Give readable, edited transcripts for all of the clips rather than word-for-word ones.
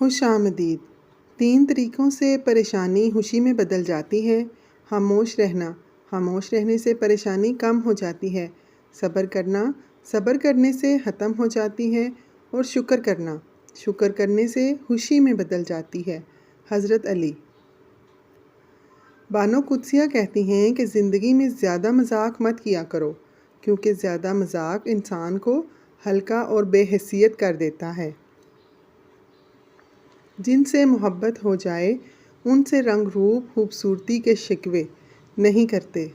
خوش آمدید۔ 3 طریقوں سے پریشانی خوشی میں بدل جاتی ہے۔ خاموش رہنا، خاموش رہنے سے پریشانی کم ہو جاتی ہے۔ صبر کرنا، صبر کرنے سے ختم ہو جاتی ہے۔ اور شکر کرنا، شکر کرنے سے خوشی میں بدل جاتی ہے۔ حضرت علی۔ بانو قدسیہ کہتی ہیں کہ زندگی میں زیادہ مذاق مت کیا کرو، کیونکہ زیادہ مذاق انسان کو ہلکا اور بے حیثیت کر دیتا ہے۔ جن سے محبت ہو جائے ان سے رنگ روپ خوبصورتی کے شکوے نہیں کرتے۔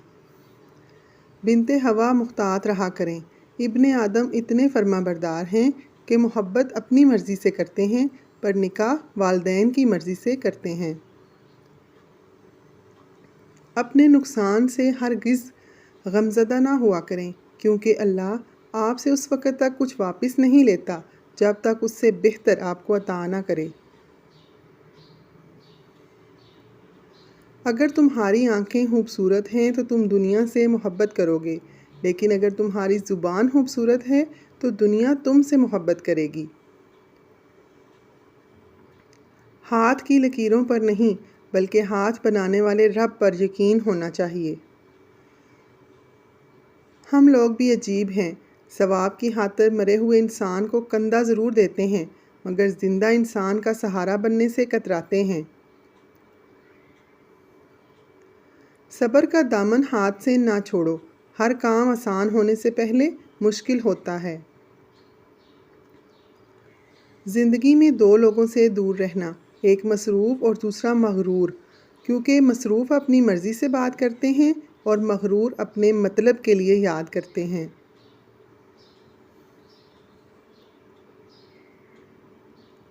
بنت حوا محتاط رہا کریں۔ ابن آدم اتنے فرما بردار ہیں کہ محبت اپنی مرضی سے کرتے ہیں، پر نکاح والدین کی مرضی سے کرتے ہیں۔ اپنے نقصان سے ہرگز غمزدہ نہ ہوا کریں، کیونکہ اللہ آپ سے اس وقت تک کچھ واپس نہیں لیتا جب تک اس سے بہتر آپ کو عطا نہ کرے۔ اگر تمہاری آنکھیں خوبصورت ہیں تو تم دنیا سے محبت کرو گے، لیکن اگر تمہاری زبان خوبصورت ہے تو دنیا تم سے محبت کرے گی۔ ہاتھ کی لکیروں پر نہیں بلکہ ہاتھ بنانے والے رب پر یقین ہونا چاہیے۔ ہم لوگ بھی عجیب ہیں، ثواب کی خاطر مرے ہوئے انسان کو کندھا ضرور دیتے ہیں، مگر زندہ انسان کا سہارا بننے سے کتراتے ہیں۔ صبر کا دامن ہاتھ سے نہ چھوڑو، ہر کام آسان ہونے سے پہلے مشکل ہوتا ہے۔ زندگی میں 2 لوگوں سے دور رہنا، ایک مصروف اور دوسرا مغرور، کیونکہ مصروف اپنی مرضی سے بات کرتے ہیں اور مغرور اپنے مطلب کے لیے یاد کرتے ہیں۔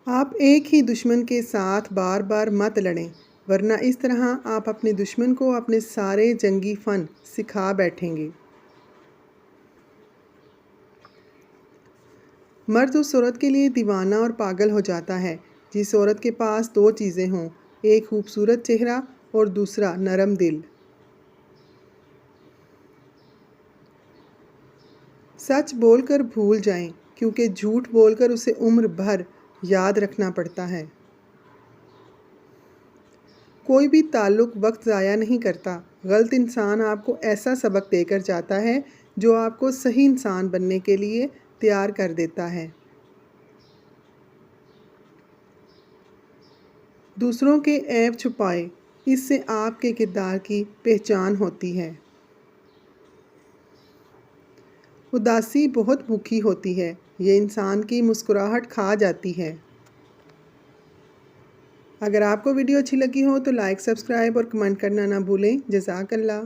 آپ ایک ہی دشمن کے ساتھ بار بار مت لڑیں، ورنہ اس طرح آپ اپنے دشمن کو اپنے سارے جنگی فن سکھا بیٹھیں گے۔ مرد اس عورت کے لیے دیوانہ اور پاگل ہو جاتا ہے جس عورت کے پاس 2 چیزیں ہوں، ایک خوبصورت چہرہ اور دوسرا نرم دل۔ سچ بول کر بھول جائیں، کیونکہ جھوٹ بول کر اسے عمر بھر یاد رکھنا پڑتا ہے۔ کوئی بھی تعلق وقت ضائع نہیں کرتا۔ غلط انسان آپ کو ایسا سبق دے کر جاتا ہے جو آپ کو صحیح انسان بننے کے لیے تیار کر دیتا ہے۔ دوسروں کے عیب چھپائے، اس سے آپ کے کردار کی پہچان ہوتی ہے۔ اداسی بہت بھوکی ہوتی ہے، یہ انسان کی مسکراہٹ کھا جاتی ہے۔ اگر آپ کو ویڈیو اچھی لگی ہو تو لائک، سبسکرائب اور کمنٹ کرنا نہ بھولیں۔ جزاک اللہ۔